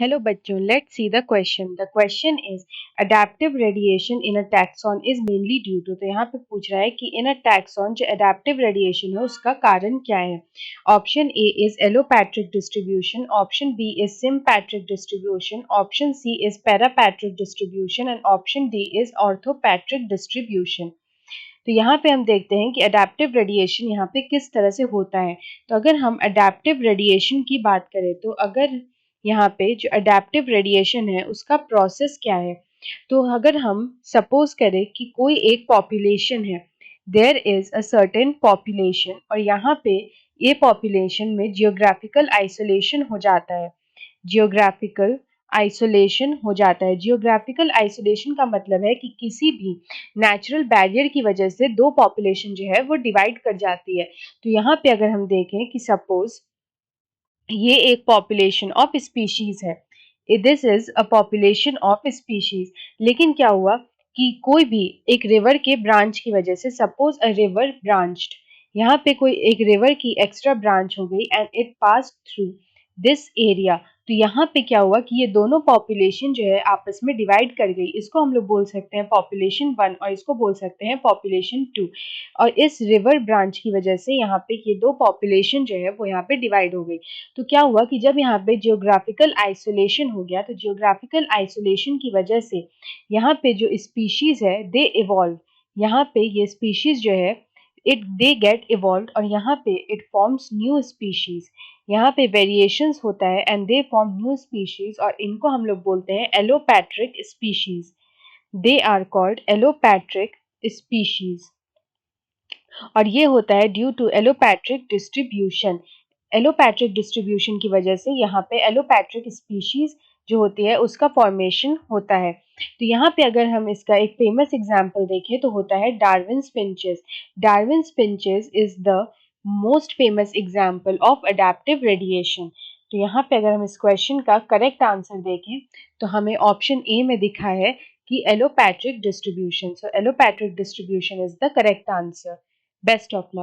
Hello बच्चों, let's see the question. The question is adaptive radiation in a taxon is mainly due to। तो यहाँ पे पूछ रहा है कि in a taxon जो adaptive radiation है उसका कारण क्या है। Option A is allopatric distribution, Option B is sympatric distribution, Option C is parapatric distribution and Option D is orthopatric distribution। तो यहाँ पे हम देखते हैं कि अडेप्टिव रेडिएशन यहाँ पे किस तरह से होता है। तो अगर हम अडेप्टिव रेडिएशन की बात करें तो अगर यहाँ पे जो अडेप्टिव रेडिएशन है उसका प्रोसेस क्या है। तो अगर हम सपोज करें कि कोई एक पॉपुलेशन है, there is a certain population और यहाँ पे ये पॉपुलेशन में जियोग्राफिकल आइसोलेशन हो जाता है। जियोग्राफिकल आइसोलेशन हो जाता है। जियोग्राफिकल आइसोलेशन का मतलब है कि किसी भी नेचुरल बैरियर की वजह से दो पॉपुलेशन जो है वो डिवाइड कर जाती है। तो यहाँ पे अगर हम देखें कि सपोज ये एक पॉपुलेशन ऑफ स्पीशीज है, this is a population of species, लेकिन क्या हुआ कि कोई भी एक रिवर के ब्रांच की वजह से, सपोज अ रिवर ब्रांच्ड, यहाँ पे कोई एक रिवर की एक्स्ट्रा ब्रांच हो गई and it pass through this area. तो यहाँ पे क्या हुआ कि ये दोनों पॉपुलेशन जो है आपस में डिवाइड कर गई। इसको हम लोग बोल सकते हैं पॉपुलेशन 1 और इसको बोल सकते हैं पॉपुलेशन 2। और इस रिवर ब्रांच की वजह से यहाँ पे ये दो पॉपुलेशन जो है वो यहाँ पे डिवाइड हो गई। तो क्या हुआ कि जब यहाँ पे जियोग्राफिकल आइसोलेशन हो गया, तो जियोग्राफिकल आइसोलेशन की वजह से यहाँ पे जो स्पीशीज है दे इवॉल्व। यहाँ पे ये स्पीशीज जो है इट दे गेट इवॉल्व और यहाँ पे इट फॉर्म्स न्यू स्पीशीज। यहाँ पे वेरिएशंस होता है and they form new species और इनको हम लोग बोलते हैं allopatric species. They are called allopatric species और ये होता है due to allopatric distribution. Allopatric distribution की वजह से यहाँ पे एलोपैट्रिक स्पीशीज जो होती है उसका फॉर्मेशन होता है। तो यहाँ पे अगर हम इसका एक फेमस एग्जांपल देखें तो होता है Darwin finches. Darwin finches is the most famous example of adaptive radiation. तो यहाँ पे अगर हम इस क्वेश्चन का करेक्ट आंसर देखें तो हमें ऑप्शन ए में दिखा है कि allopatric distribution. So allopatric distribution is the correct answer. Best of luck.